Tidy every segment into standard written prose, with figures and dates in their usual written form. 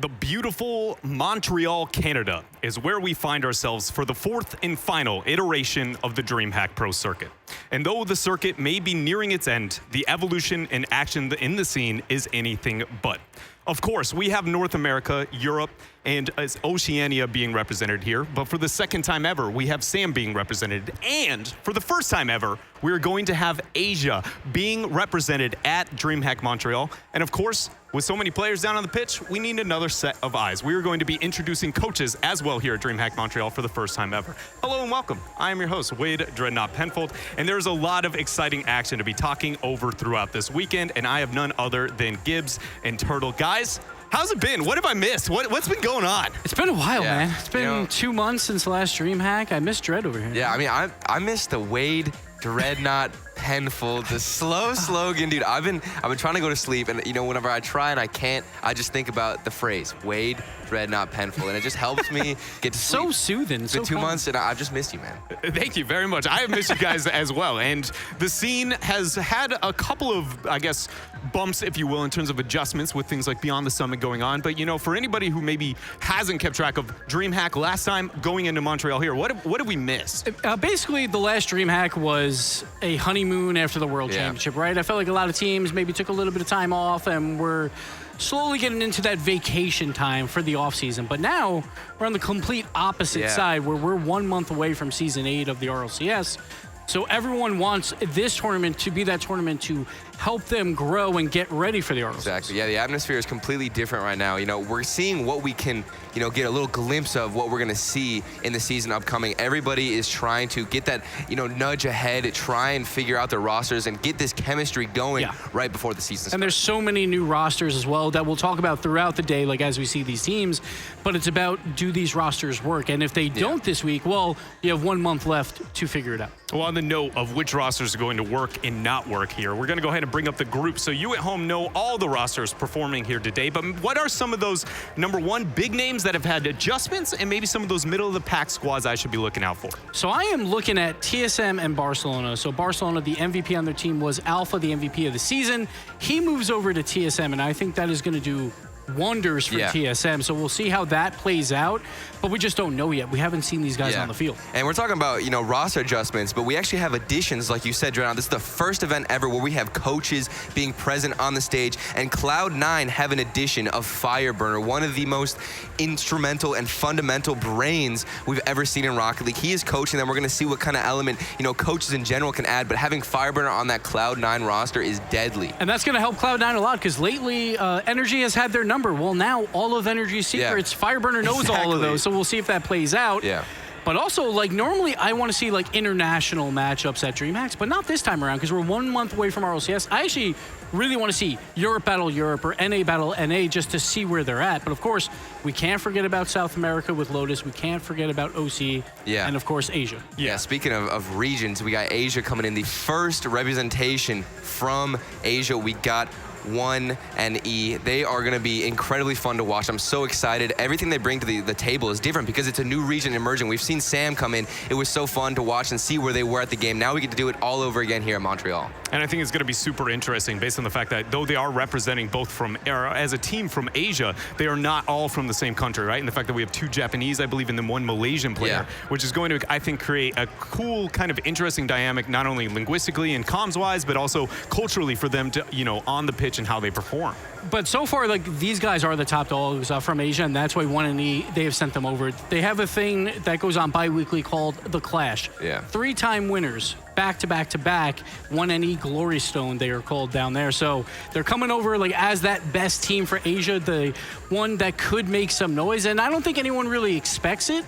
The beautiful Montreal, Canada is where we find ourselves for the fourth and final iteration of the DreamHack Pro Circuit. And though the circuit may be nearing its end, the evolution and action in the scene is anything but. Of course, we have North America, Europe, and Oceania being represented here, but for the second time ever, we have Sam being represented, and for the first time ever, we're going to have Asia being represented at DreamHack Montreal. And of course, with so many players down on the pitch, we need another set of eyes. We are going to be introducing coaches as well here at DreamHack Montreal for the first time ever. Hello and welcome. I am your host, Wade Dreadnought Penfold, and there's a lot of exciting action to be talking over throughout this weekend, and I have none other than Gibbs and Turtle. Guys, how's it been? What have I missed? What's been going on? It's been a while, man. It's been 2 months since the last DreamHack. I miss Dread over here. Yeah, I mean, I miss the Wade Dreadnought Penfold, the slow slogan, dude. I've been trying to go to sleep, and whenever I try and I can't, I just think about the phrase Wade Dreadnought Penfold, and it just helps me get to sleep. So soothing. It's been 2 months, and I've just missed you, man. Thank you very much. I have missed you guys as well, and the scene has had a couple of, I guess, bumps, if you will, in terms of adjustments with things like Beyond the Summit going on. But for anybody who maybe hasn't kept track of DreamHack last time going into Montreal here, what did we miss? Basically, the last DreamHack was a honeymoon after the World Championship, right? I felt like a lot of teams maybe took a little bit of time off and we're slowly getting into that vacation time for the offseason. But now we're on the complete opposite side where we're 1 month away from Season 8 of the RLCS. So everyone wants this tournament to be that tournament to help them grow and get ready for the RLCS. Exactly. Yeah, the atmosphere is completely different right now. We're seeing what we can, get a little glimpse of what we're going to see in the season upcoming. Everybody is trying to get that, nudge ahead, try and figure out their rosters and get this chemistry going right before the season starts. And there's so many new rosters as well that we'll talk about throughout the day, like as we see these teams. But it's about, do these rosters work? And if they don't this week, well, you have 1 month left to figure it out. Well, on the note of which rosters are going to work and not work here, we're going to go ahead and bring up the group so you at home know all the rosters performing here today. But what are some of those, number one, big names that have had adjustments and maybe some of those middle-of-the-pack squads I should be looking out for? So I am looking at TSM and Barcelona. So Barcelona, the MVP on their team was Alpha, the MVP of the season. He moves over to TSM, and I think that is going to do wonders for TSM. So we'll see how that plays out, but we just don't know yet. We haven't seen these guys on the field. And we're talking about, roster adjustments, but we actually have additions, like you said, Dreadnought. This is the first event ever where we have coaches being present on the stage, and Cloud9 have an addition of Fireburner, one of the most instrumental and fundamental brains we've ever seen in Rocket League. He is coaching them. We're going to see what kind of element, coaches in general can add, but having Fireburner on that Cloud9 roster is deadly. And that's going to help Cloud9 a lot, because lately, Energy has had their number. Well, now all of Energy's secrets, Fireburner knows all of those, so we'll see if that plays out. Yeah. But also, normally I want to see, international matchups at DreamHacks, but not this time around, because we're 1 month away from RLCS. I actually really want to see Europe battle Europe or NA battle NA just to see where they're at. But, of course, we can't forget about South America with Lotus. We can't forget about OC. And, of course, Asia. Yeah, speaking of regions, we got Asia coming in. The first representation from Asia, we got 1NE. They are going to be incredibly fun to watch. I'm so excited. Everything they bring to the table is different because it's a new region emerging. We've seen Sam come in. It was so fun to watch and see where they were at the game. Now we get to do it all over again here in Montreal. And I think it's going to be super interesting based on the fact that though they are representing both from, as a team from Asia, they are not all from the same country, right? And the fact that we have 2 Japanese, I believe, and then 1 Malaysian player, which is going to, I think, create a cool kind of interesting dynamic, not only linguistically and comms-wise, but also culturally for them to, on the pitch and how they perform. But so far, these guys are the top dogs from Asia, and that's why 1NE, they have sent them over. They have a thing that goes on bi-weekly called The Clash. 3-time winners, back-to-back-to-back, 1NE Glory Stone, they are called down there. So they're coming over as that best team for Asia, the one that could make some noise, and I don't think anyone really expects it.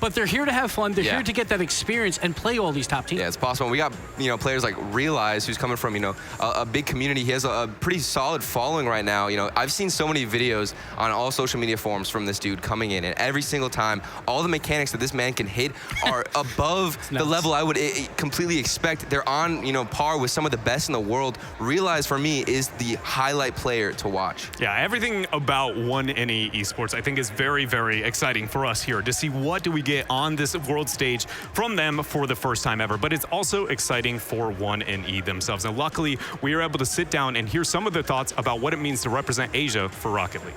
But they're here to have fun. They're here to get that experience and play all these top teams. Yeah, it's possible. We got, players like Realize, who's coming from, a big community. He has a pretty solid following right now. I've seen so many videos on all social media forums from this dude coming in, and every single time, all the mechanics that this man can hit are above the level I would completely expect. They're on, par with some of the best in the world. Realize, for me, is the highlight player to watch. Yeah, everything about 1NE esports, I think, is very, very exciting for us here to see what do we get on this world stage from them for the first time ever. But it's also exciting for 1NE themselves. And luckily, we are able to sit down and hear some of their thoughts about what it means to represent Asia for Rocket League.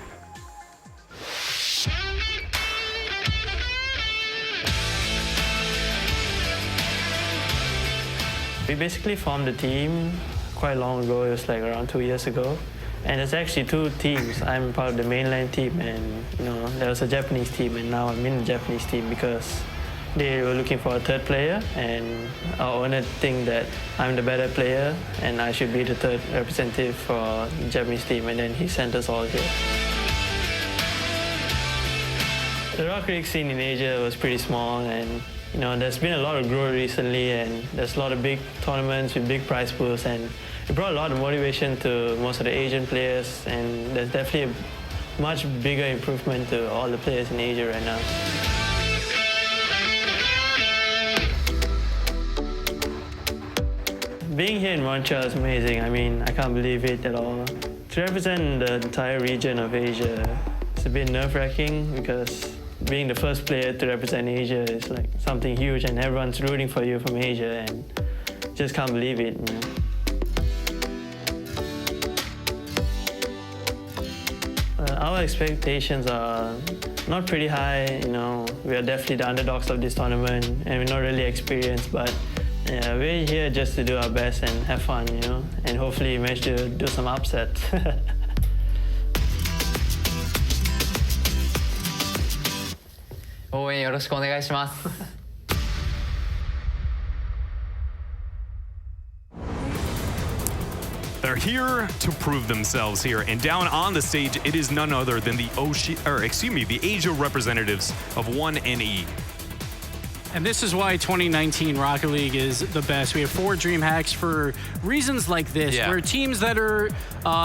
We basically formed a team quite long ago. It was like around 2 years ago. And it's actually two teams. I'm part of the mainland team, and there was a Japanese team, and now I'm in the Japanese team because they were looking for a third player, and our owner think that I'm the better player and I should be the third representative for the Japanese team, and then he sent us all here. The Rocket League scene in Asia was pretty small, and there's been a lot of growth recently, and there's a lot of big tournaments with big prize pools, and it brought a lot of motivation to most of the Asian players, and there's definitely a much bigger improvement to all the players in Asia right now. Being here in Montreal is amazing. I mean, I can't believe it at all. To represent the entire region of Asia, it's a bit nerve-wracking because being the first player to represent Asia is like something huge, and everyone's rooting for you from Asia, and just can't believe it. Our expectations are not pretty high. We are definitely the underdogs of this tournament, and we're not really experienced, but we're here just to do our best and have fun, and hopefully manage to do some upsets. They're here to prove themselves here, and down on the stage, it is none other than the Asia representatives of 1NE. And this is why 2019 Rocket League is the best. We have 4 DreamHacks for reasons like this, where teams that are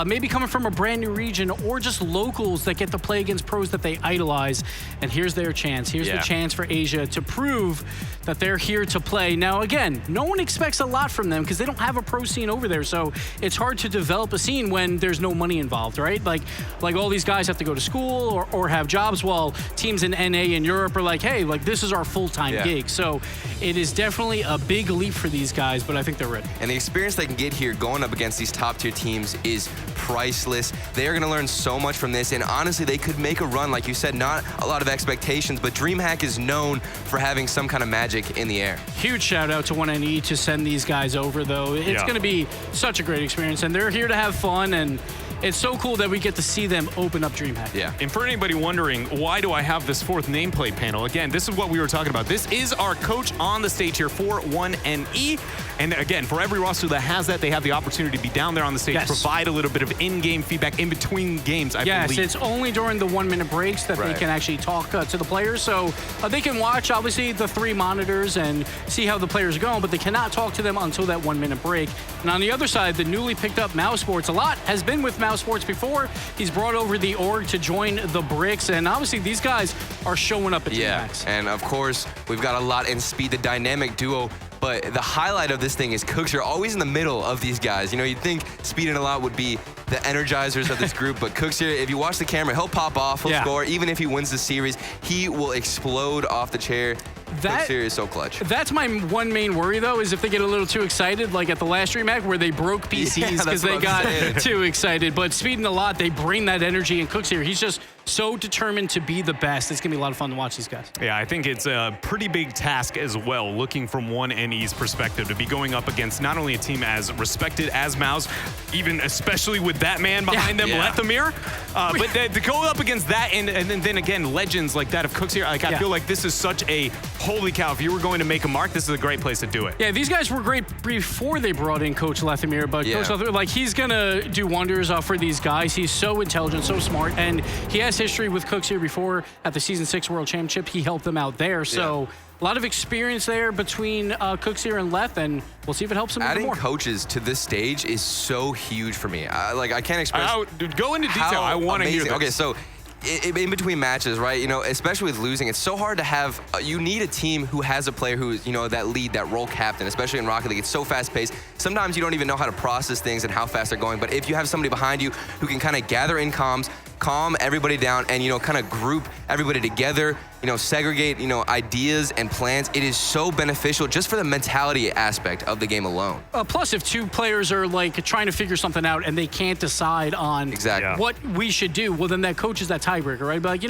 maybe coming from a brand new region or just locals that get to play against pros that they idolize. And here's their chance. Here's the chance for Asia to prove that they're here to play. Now, again, no one expects a lot from them because they don't have a pro scene over there. So it's hard to develop a scene when there's no money involved, right? Like all these guys have to go to school or have jobs, while teams in NA and Europe are like, hey, this is our full-time gig. So it is definitely a big leap for these guys, but I think they're ready. And the experience they can get here going up against these top-tier teams is priceless. They are going to learn so much from this, and honestly, they could make a run. Like you said, not a lot of expectations, but DreamHack is known for having some kind of magic in the air. Huge shout-out to 1NE to send these guys over, though. It's going to be such a great experience, and they're here to have fun, and it's so cool that we get to see them open up DreamHack. Yeah. And for anybody wondering, why do I have this 4th nameplate panel? Again, this is what we were talking about. This is our coach on the stage here for 1NE. And again, for every roster that has that, they have the opportunity to be down there on the stage, provide a little bit of in-game feedback in between games, I believe. Yes, it's only during the 1-minute breaks that they can actually talk to the players. So they can watch, obviously, the 3 monitors and see how the players are going, but they cannot talk to them until that 1-minute break. And on the other side, the newly picked up Mouse Sports, a lot has been with Mouse Sports before. He's brought over the org to join the Bricks, and obviously these guys are showing up at DreamHacks. And of course, we've got a lot in Speed, the dynamic duo. But the highlight of this thing is Cooks are always in the middle of these guys. You'd think Speed and a lot would be the energizers of this group, but Cooks here, if you watch the camera, he'll pop off, he'll score. Even if he wins the series, he will explode off the chair. Cooks here is so clutch. That's my one main worry, though, is if they get a little too excited, like at the last DreamHack where they broke PCs because they got too excited. But Speed and a lot, they bring that energy, and Cooks here, he's just so determined to be the best. It's going to be a lot of fun to watch these guys. Yeah, I think it's a pretty big task as well, looking from 1NE's perspective, to be going up against not only a team as respected as Mouse, even especially with that man behind them, Lethamir, but to go up against that and then again, legends like that of Cooks here, I feel like this is such a, holy cow, if you were going to make a mark, this is a great place to do it. Yeah, these guys were great before they brought in Coach Lethamir, but Coach Lethamir, he's going to do wonders for these guys. He's so intelligent, so smart, and he has history with Cooks here before at the Season 6 World Championship. He helped them out there, so a lot of experience there between Cooks here and Leth, and we'll see if it helps him Adding more. coaches to this stage is so huge for me. I can't express go into detail. I want to hear this. Okay, so in between matches, right, especially with losing, it's so hard to have, you need a team who has a player who's, that lead, that role captain, especially in Rocket League. It's so fast-paced. Sometimes you don't even know how to process things and how fast they're going, but if you have somebody behind you who can kind of gather in comms, calm everybody down, and, kind of group everybody together, segregate, ideas and plans, it is so beneficial just for the mentality aspect of the game alone. Plus, if 2 players are, trying to figure something out and they can't decide on what we should do, well, then that coach is that tiebreaker, right? But,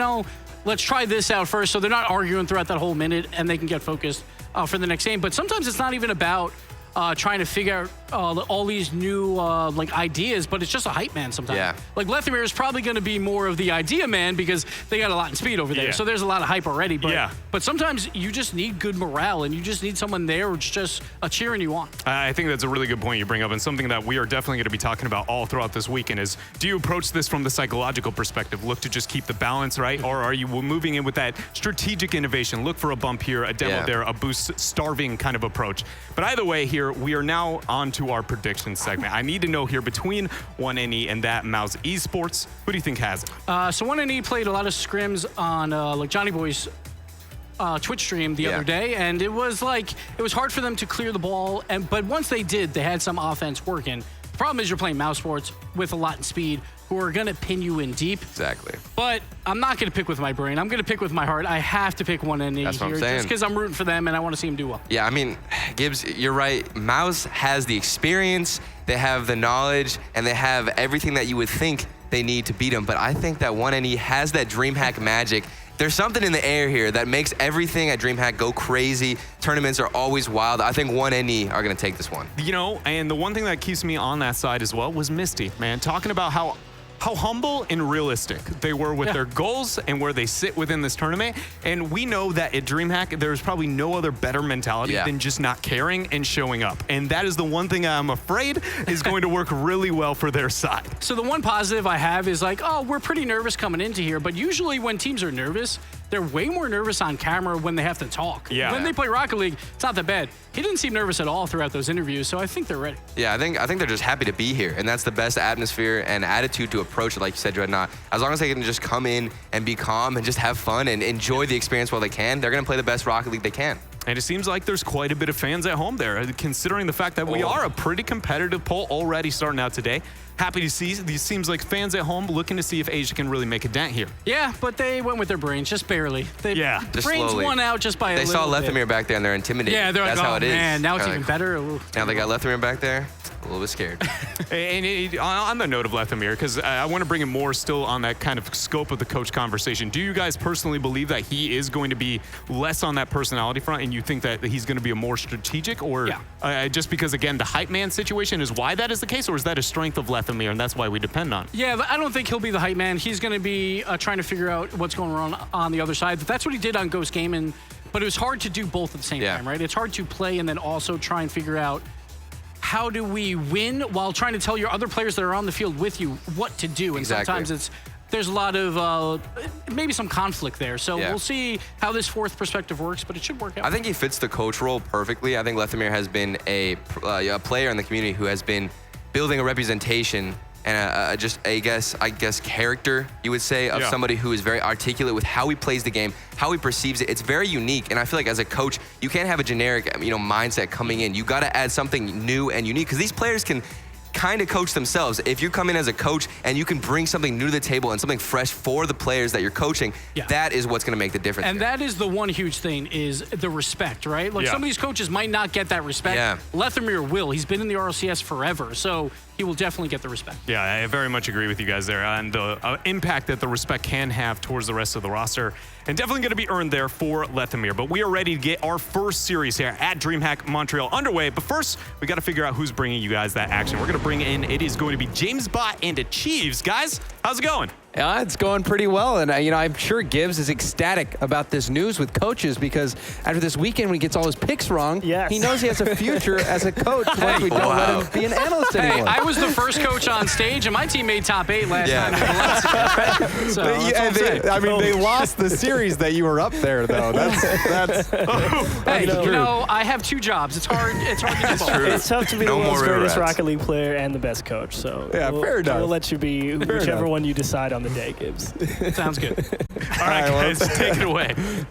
let's try this out first, so they're not arguing throughout that whole minute, and they can get focused for the next game. But sometimes it's not even about trying to figure out all these new like ideas, but it's just a hype man sometimes. Yeah. Like Lethamyr is probably going to be more of the idea man because they got a lot in speed over there, Yeah. so there's a lot of hype already. But Yeah. but sometimes you just need good morale, and you just need someone there who's just cheering you on. I think that's a really good point you bring up, and something that we are definitely going to be talking about all throughout this weekend is, do you approach this from the psychological perspective, look to just keep the balance right, or are you moving in with that strategic innovation, look for a bump here, a demo there, a boost starving kind of approach? But either way here, we are now on to our prediction segment. I need to know here, between 1NE and that Mouse Esports, who do you think has it? So 1NE played a lot of scrims on like Johnny Boy's Twitch stream the other day, and it was hard for them to clear the ball. But once they did, they had some offense working. The problem is you're playing Mouse Sports with a lot in speed, who are gonna pin you in deep. Exactly. But I'm not gonna pick with my brain. I'm gonna pick with my heart. I have to pick 1NE That's what I'm here, saying. just because I'm rooting for them and I want to see them do well. Yeah, I mean, Gibbs, you're right. Mouse has the experience, they have the knowledge, and they have everything that you would think they need to beat them. But I think that 1NE has that DreamHack magic. There's something in the air here that makes everything at DreamHack go crazy. Tournaments are always wild. I think 1NE are going to take this one. You know, and the one thing that keeps me on that side as well was Misty, man, talking about how humble and realistic they were with their goals and where they sit within this tournament. And we know that at DreamHack, there's probably no other better mentality than just not caring and showing up. And that is the one thing I'm afraid is going to work really well for their side. So the one positive I have is like, oh, we're pretty nervous coming into here, but usually when teams are nervous, they're way more nervous on camera when they have to talk. Yeah. When they play Rocket League, it's not that bad. He didn't seem nervous at all throughout those interviews, so I think they're ready. Yeah, I think they're just happy to be here, and that's the best atmosphere and attitude to approach it, like you said, Dreadnought. As long as they can just come in and be calm and just have fun and enjoy the experience while they can, they're going to play the best Rocket League they can. And it seems like there's quite a bit of fans at home there, considering the fact that we are a pretty competitive poll already starting out today. Happy to see these seems like fans at home looking to see if Asia can really make a dent here. Yeah, but they went with their brains, just barely. Just brains slowly. won out just by a They little saw bit. Lethamyr back there and they're intimidated. Yeah, they're like, that's how oh it is. man, now it's Kinda even like, better. Ooh. Now they got Lethamyr back there, a little bit scared. And on the note of Lethamyr, because I want to bring him more still on that kind of scope of the coach conversation, do you guys personally believe that he is going to be less on that personality front, and you think that he's going to be a more strategic, or just because, again, the hype man situation is why that is the case, or is that a strength of Lethamyr and that's why we depend on it? Yeah, but I don't think he'll be the hype man. He's going to be trying to figure out what's going on the other side. But that's what he did on Ghost Gaming. But it was hard to do both at the same time, right? It's hard to play and then also try and figure out how do we win while trying to tell your other players that are on the field with you what to do. And sometimes there's a lot of maybe some conflict there. So we'll see how this fourth perspective works, but it should work out. I think he fits the coach role perfectly. I think Lethamyr has been a player in the community who has been building a representation and just I guess character, you would say, of somebody who is very articulate with how he plays the game, how he perceives it. It's very unique, and I feel like as a coach, you can't have a generic mindset coming in. You got to add something new and unique, because these players can kind of coach themselves. If you come in as a coach and you can bring something new to the table and something fresh for the players that you're coaching, that is what's going to make the difference. And that is the one huge thing, is the respect, right? Like some of these coaches might not get that respect. Lethamyr will. He's been in the RLCS forever, so he will definitely get the respect. Yeah, I very much agree with you guys there, and the impact that the respect can have towards the rest of the roster, and definitely going to be earned there for Lethamyr. But we are ready to get our first series here at DreamHack Montreal underway. But first, we got to figure out who's bringing you guys that action. We're going to bring in, it is going to be James Bot and Achieves. Guys, how's it going? Yeah, it's going pretty well, and I'm sure Gibbs is ecstatic about this news with coaches, because after this weekend when he gets all his picks wrong, he knows he has a future as a coach once we don't let him be an analyst anymore. I was the first coach on stage, and my team made top 8 last time in Valencia. So they lost the series that you were up there, though. That's I have 2 jobs. It's hard to do both. It's tough to be the world's greatest Rocket League player and the best coach. So we'll let you be whichever one you decide on the day, Gibbs. Sounds good. All right, guys, take it away. Thanks.